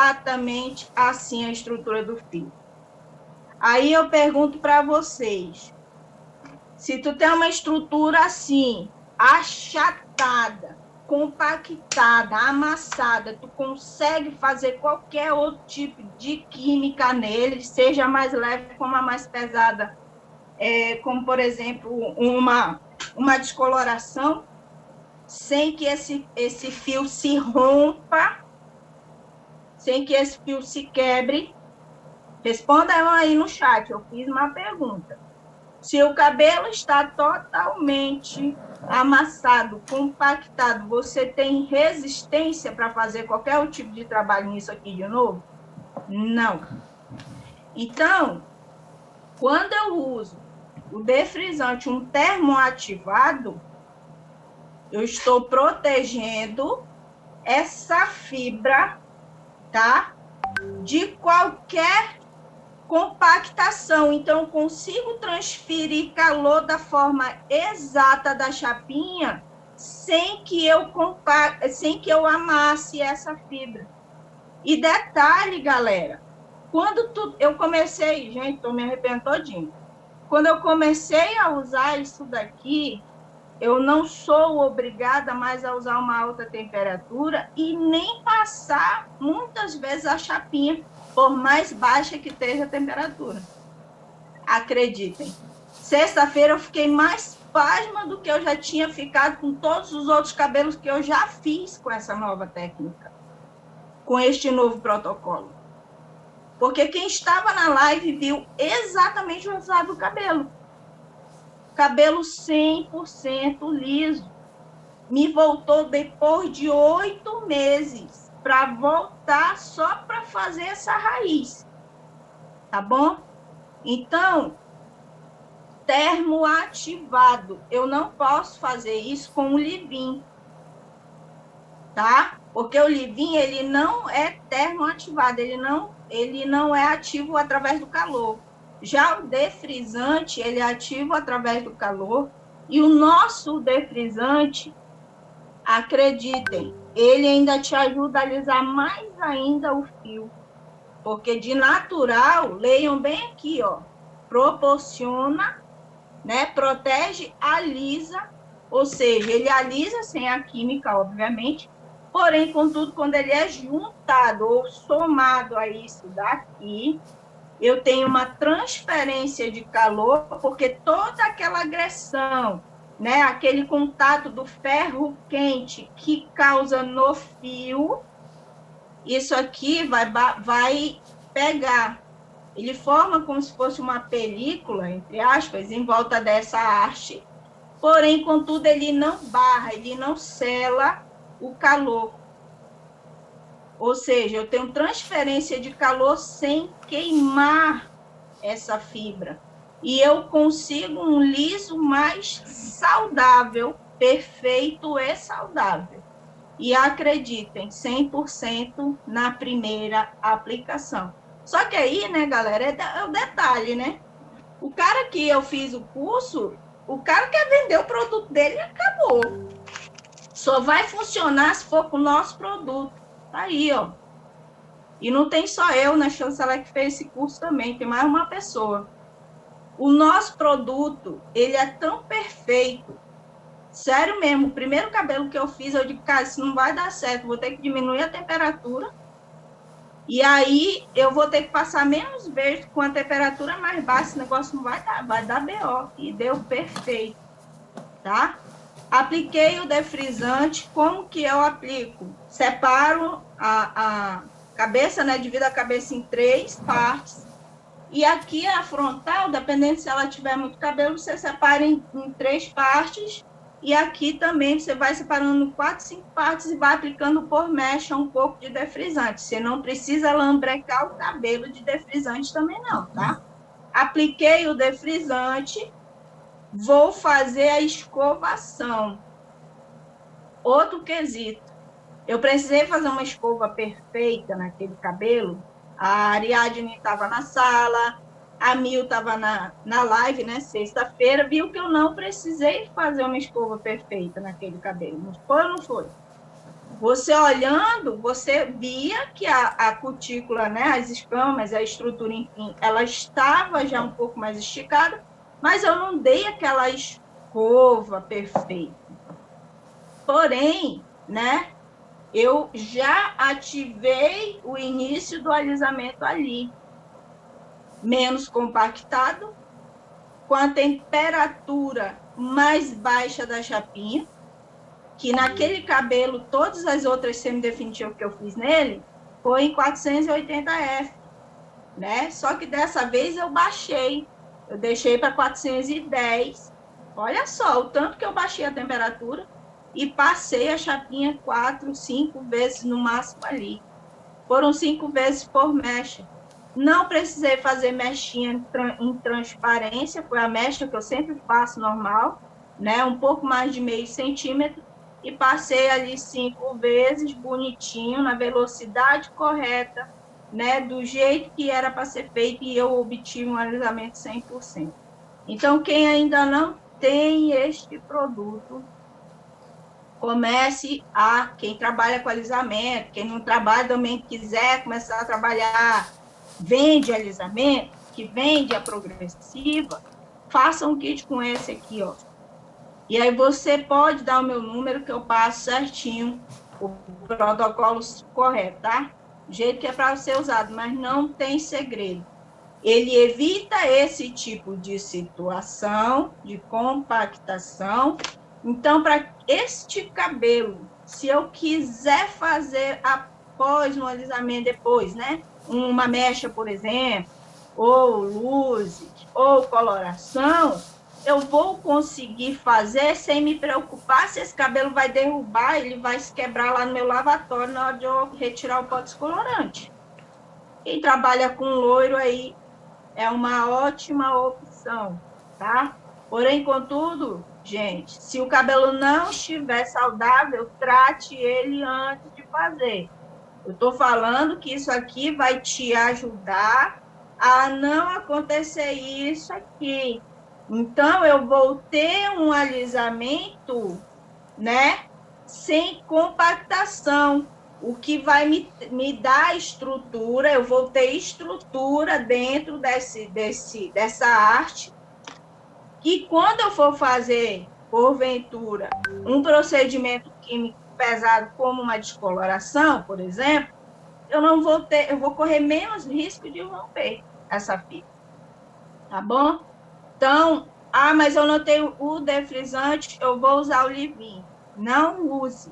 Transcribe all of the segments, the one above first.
exatamente assim a estrutura do fio. Aí eu pergunto para vocês, se tu tem uma estrutura assim, achatada, compactada, amassada, tu consegue fazer qualquer outro tipo de química nele, seja mais leve como a mais pesada, como, por exemplo, uma descoloração, sem que esse fio se rompa, sem que esse fio se quebre? Respondam aí no chat, eu fiz uma pergunta. Se o cabelo está totalmente amassado, compactado, você tem resistência para fazer qualquer tipo de trabalho nisso aqui de novo? Não. Então, quando eu uso o defrisante, um termoativado, eu estou protegendo essa fibra, tá? De qualquer compactação. Então, eu consigo transferir calor da forma exata da chapinha sem que eu amasse essa fibra. E detalhe, galera, eu comecei, gente, estou me arrependendo todinho. Quando eu comecei a usar isso daqui, eu não sou obrigada mais a usar uma alta temperatura e nem passar, muitas vezes, a chapinha, por mais baixa que esteja a temperatura. Acreditem. Sexta-feira eu fiquei mais pasma do que eu já tinha ficado com todos os outros cabelos que eu já fiz com essa nova técnica, com este novo protocolo. Porque quem estava na live viu exatamente o resultado do cabelo. Cabelo 100% liso. Me voltou depois de 8 meses para voltar só para fazer essa raiz. Tá bom? Então, termoativado. Eu não posso fazer isso com o leave-in, tá? Porque o leave-in, ele não é termoativado, ele não é ativo através do calor. Já o defrisante, ele é ativo através do calor, e o nosso defrisante, acreditem, ele ainda te ajuda a alisar mais ainda o fio. Porque de natural, leiam bem aqui, ó, proporciona, né, protege, alisa, ou seja, ele alisa sem a química, obviamente, porém, contudo, quando ele é juntado ou somado a isso daqui, eu tenho uma transferência de calor, porque toda aquela agressão, né, aquele contato do ferro quente que causa no fio, isso aqui vai pegar. Ele forma como se fosse uma película, entre aspas, em volta dessa haste, porém, contudo, ele não barra, ele não sela o calor. Ou seja, eu tenho transferência de calor sem queimar essa fibra. E eu consigo um liso mais saudável, perfeito e saudável. E acreditem, 100% na primeira aplicação. Só que aí, né, galera, é o detalhe, né? O cara que eu fiz o curso, o cara quer vender o produto dele e acabou. Só vai funcionar se for com o nosso produto. Tá aí, ó. E não tem só eu, né, chanceler, que fez esse curso também, tem mais uma pessoa. O nosso produto, ele é tão perfeito. Sério mesmo, o primeiro cabelo que eu fiz, eu digo, cara, isso não vai dar certo, vou ter que diminuir a temperatura. E aí, eu vou ter que passar menos vezes com a temperatura mais baixa, esse negócio não vai dar BO. E deu perfeito, tá? Apliquei o defrisante, como que eu aplico? Separo a cabeça, né, divido a cabeça em 3 partes. E aqui a frontal, dependendo se ela tiver muito cabelo, você separa em 3 partes. E aqui também você vai separando em 4, 5 partes e vai aplicando por mecha um pouco de defrisante. Você não precisa lambrecar o cabelo de defrisante também não, tá? Apliquei o defrisante, vou fazer a escovação. Outro quesito. Eu precisei fazer uma escova perfeita naquele cabelo. A Ariadne estava na sala, a Mil estava na live, né, sexta-feira, viu que eu não precisei fazer uma escova perfeita naquele cabelo. Não foi ou não foi? Você olhando, você via que a cutícula, né, as escamas, a estrutura, enfim, ela estava já um pouco mais esticada, mas eu não dei aquela escova perfeita. Porém, né, eu já ativei o início do alisamento ali, menos compactado, com a temperatura mais baixa da chapinha, que naquele cabelo, todas as outras semidefinitivas que eu fiz nele, foi em 480F, né? Só que dessa vez eu baixei, eu deixei para 410. Olha só, o tanto que eu baixei a temperatura e passei a chapinha 4, 5 vezes no máximo ali. Foram 5 vezes por mecha. Não precisei fazer mechinha em transparência, foi a mecha que eu sempre faço normal, né? Um pouco mais de meio centímetro, e passei ali 5 vezes, bonitinho, na velocidade correta, né? Do jeito que era para ser feito, e eu obtive um alisamento 100%. Então, quem ainda não tem este produto, comece quem trabalha com alisamento, quem não trabalha também quiser começar a trabalhar, vende alisamento, que vende a progressiva, faça um kit com esse aqui, ó. E aí você pode dar o meu número que eu passo certinho o protocolo correto, tá? Do jeito que é para ser usado, mas não tem segredo. Ele evita esse tipo de situação, de compactação. Então, para este cabelo, se eu quiser fazer após um alisamento depois, né? Uma mecha, por exemplo, ou luzes, ou coloração, eu vou conseguir fazer sem me preocupar se esse cabelo vai derrubar, ele vai se quebrar lá no meu lavatório na hora de eu retirar o pó descolorante. Quem trabalha com loiro aí é uma ótima opção, tá? Porém, contudo, gente, se o cabelo não estiver saudável, trate ele antes de fazer. Eu estou falando que isso aqui vai te ajudar a não acontecer isso aqui. Então, eu vou ter um alisamento, né, sem compactação, o que vai me dar estrutura, eu vou ter estrutura dentro dessa arte, que quando eu for fazer, porventura, um procedimento químico pesado, como uma descoloração, por exemplo, eu vou correr menos risco de romper essa fita, tá bom? Então, mas eu não tenho o defrisante, eu vou usar o Livin. Não use.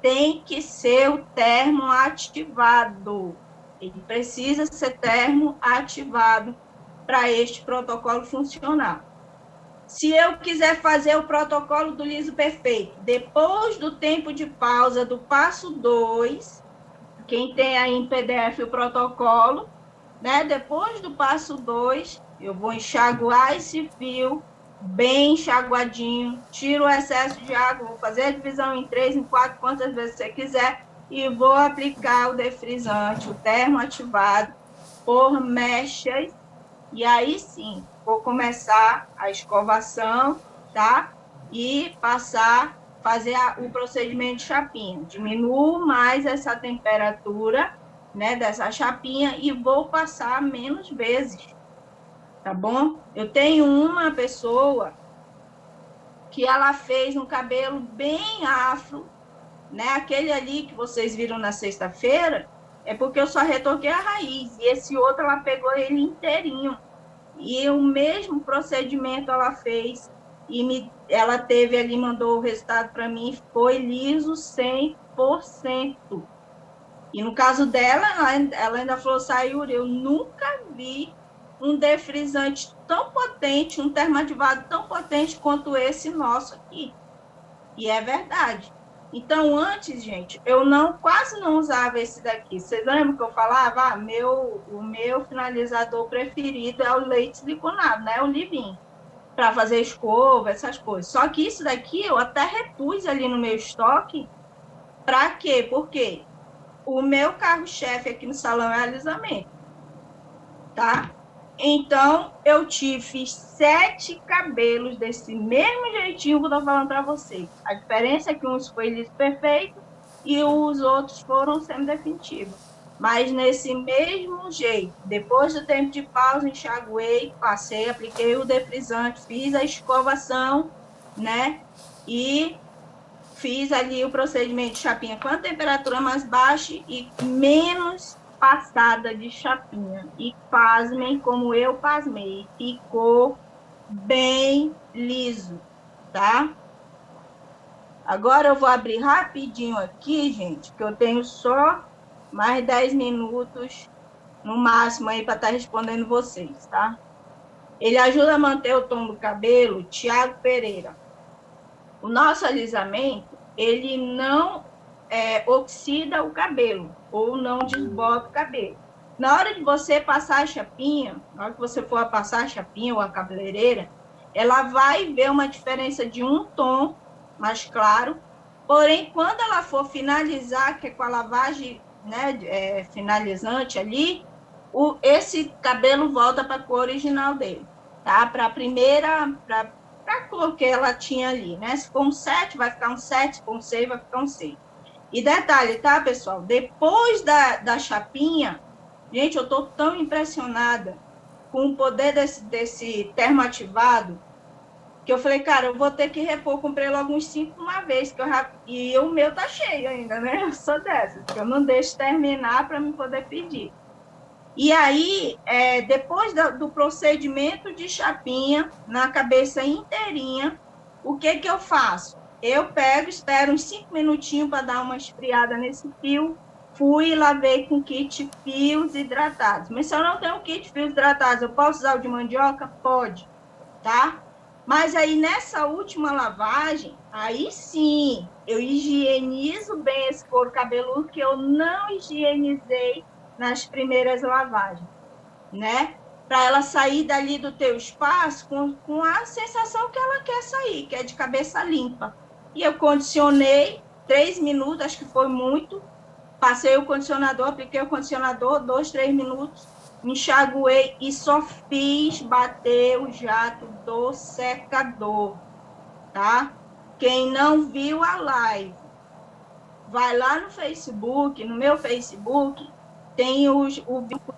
Tem que ser o termo ativado. Ele precisa ser termo ativado para este protocolo funcionar. Se eu quiser fazer o protocolo do liso perfeito, depois do tempo de pausa do passo 2, quem tem aí em PDF o protocolo, né? Depois do passo 2, eu vou enxaguar esse fio bem enxaguadinho, tiro o excesso de água, vou fazer a divisão em 3, em 4, quantas vezes você quiser, e vou aplicar o defrisante, o termo ativado, por mechas, e aí sim, vou começar a escovação, tá? E fazer o procedimento de chapinha. Diminuo mais essa temperatura, né, dessa chapinha, e vou passar menos vezes, tá bom? Eu tenho uma pessoa que ela fez um cabelo bem afro, né? Aquele ali que vocês viram na sexta-feira, é porque eu só retoquei a raiz, e esse outro ela pegou ele inteirinho. E o mesmo procedimento ela fez, e ela teve ali, mandou o resultado para mim, foi liso 100%. E no caso dela, ela ainda falou, Sayuri, eu nunca vi um defrisante tão potente, um termoativado tão potente quanto esse nosso aqui. E é verdade. Então, antes, gente, eu quase não usava esse daqui. Vocês lembram que eu falava? O meu finalizador preferido é o leite siliconado, né? O Livin, para fazer escova, essas coisas. Só que isso daqui eu até repus ali no meu estoque. Para quê? Porque o meu carro-chefe aqui no salão é alisamento, tá? Então, eu fiz 7 cabelos desse mesmo jeitinho que eu tô falando para vocês. A diferença é que uns foi liso perfeito e os outros foram semidefinitivos. Mas nesse mesmo jeito, depois do tempo de pausa, enxaguei, passei, apliquei o defrisante, fiz a escovação, né? E fiz ali o procedimento de chapinha com a temperatura mais baixa e menos passada de chapinha. E pasmem, como eu pasmei, ficou bem liso, tá? Agora eu vou abrir rapidinho aqui, gente, que eu tenho só mais 10 minutos no máximo aí para estar respondendo vocês, tá? Ele ajuda a manter o tom do cabelo, Tiago Pereira. O nosso alisamento, ele não oxida o cabelo ou não desbota o cabelo. Na hora de você passar a chapinha, na hora que você for passar a chapinha ou a cabeleireira, ela vai ver uma diferença de um tom mais claro, porém, quando ela for finalizar, que é com a lavagem, né, finalizante ali, esse cabelo volta para a cor original dele, tá? Para a primeira, para a cor que ela tinha ali, né? Se for um 7, vai ficar um 7, se for um 6, vai ficar um 6. E detalhe, tá, pessoal? Depois da chapinha, gente, eu tô tão impressionada com o poder desse termoativado, que eu falei, cara, eu vou ter que repor, comprei logo uns 5 uma vez, e o meu tá cheio ainda, né? Eu sou dessa, porque eu não deixo terminar para me poder pedir. E aí, depois do procedimento de chapinha, na cabeça inteirinha, o que eu faço? Eu pego, espero uns 5 minutinhos para dar uma esfriada nesse fio, fui e lavei com kit fios hidratados. Mas se eu não tenho kit fios hidratados, eu posso usar o de mandioca? Pode, tá? Mas aí, nessa última lavagem, aí sim, eu higienizo bem esse couro cabeludo, que eu não higienizei nas primeiras lavagens, né? Para ela sair dali do teu espaço com a sensação que ela quer sair, que é de cabeça limpa. E eu condicionei 3 minutos, acho que foi muito. Passei o condicionador, apliquei o condicionador, 2, 3 minutos, enxaguei e só fiz bater o jato do secador, tá? Quem não viu a live, vai lá no Facebook, no meu Facebook, tem o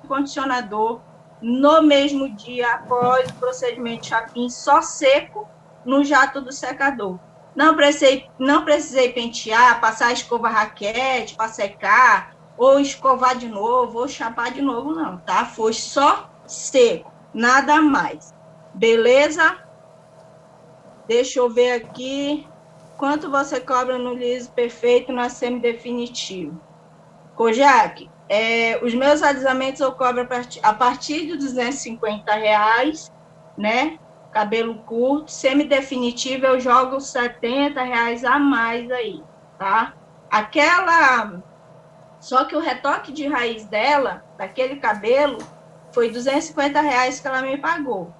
condicionador no mesmo dia após o procedimento de chapinha, só seco no jato do secador. Não precisei pentear, passar a escova raquete para secar, ou escovar de novo, ou chapar de novo, não, tá? Foi só seco, nada mais. Beleza? Deixa eu ver aqui. Quanto você cobra no liso perfeito na semidefinitivo? Kojak, os meus alisamentos eu cobro a partir de R$ 250, né? Cabelo curto, semidefinitivo eu jogo R$ 70 a mais aí, tá? Só que o retoque de raiz dela, daquele cabelo, foi R$ 250 que ela me pagou.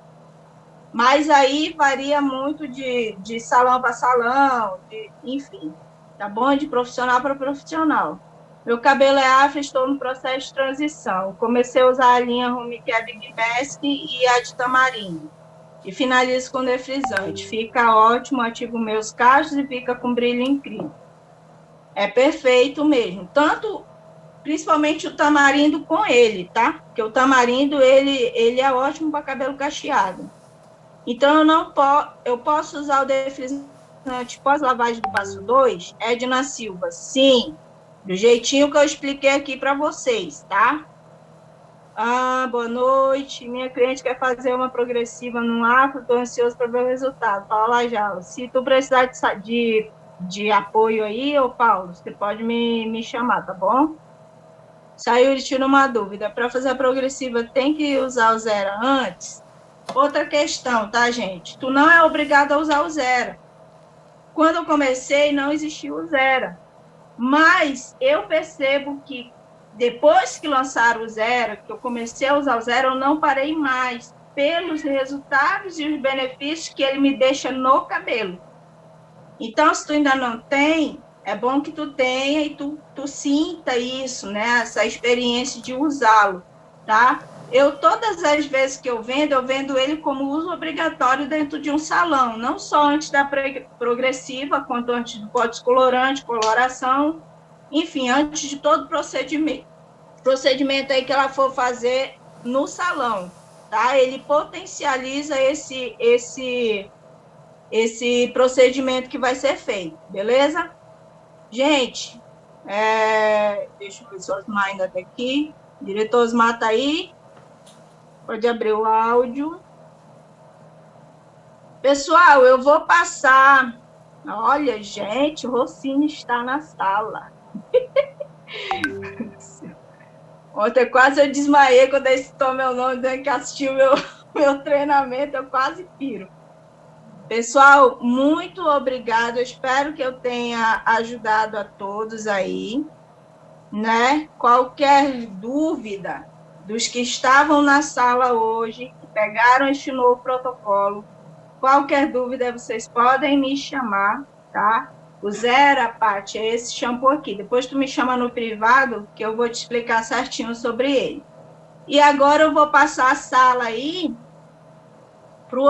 Mas aí varia muito de salão para salão, enfim, tá bom? De profissional para profissional. Meu cabelo é afro, estou no processo de transição. Comecei a usar a linha Home Care Big Mask e a de tamarindo. E finalizo com defrisante. Fica ótimo, ativo meus cachos e fica com brilho incrível. É perfeito mesmo. Principalmente o tamarindo com ele, tá? Porque o tamarindo, ele é ótimo para cabelo cacheado. Então, eu posso usar o defrisante pós-lavagem do passo 2, Edna Silva? Sim, do jeitinho que eu expliquei aqui para vocês, tá? Boa noite. Minha cliente quer fazer uma progressiva no afro, estou ansioso para ver o resultado. Fala já. Se tu precisar de apoio aí, ô Paulo, você pode me chamar, tá bom? Saiu de tiro uma dúvida. Para fazer a progressiva, tem que usar o zero antes? Outra questão, tá, gente? Tu não é obrigado a usar o zero. Quando eu comecei, não existia o zero. Mas eu percebo que depois que lançaram o zero, que eu comecei a usar o zero, eu não parei mais, pelos resultados e os benefícios que ele me deixa no cabelo. Então, se tu ainda não tem, é bom que tu tenha e tu sinta isso, né? Essa experiência de usá-lo, tá? Todas as vezes que eu vendo ele como uso obrigatório dentro de um salão, não só antes da progressiva, quanto antes do pó descolorante, coloração, enfim, antes de todo o procedimento aí que ela for fazer no salão, tá? Ele potencializa esse procedimento que vai ser feito, beleza? Gente, deixa eu ver se o Osmar ainda está aqui. Diretor Osmar está aí? Pode abrir o áudio. Pessoal, eu vou passar. Olha, gente, o Rossini está na sala. Ontem quase eu desmaiei quando ele citou meu nome, que assistiu meu treinamento, eu quase piro. Pessoal, muito obrigado. Eu espero que eu tenha ajudado a todos aí, né? Qualquer dúvida dos que estavam na sala hoje, que pegaram este novo protocolo, qualquer dúvida vocês podem me chamar, tá? O Zera, Paty, é esse shampoo aqui. Depois tu me chama no privado, que eu vou te explicar certinho sobre ele. E agora eu vou passar a sala aí para o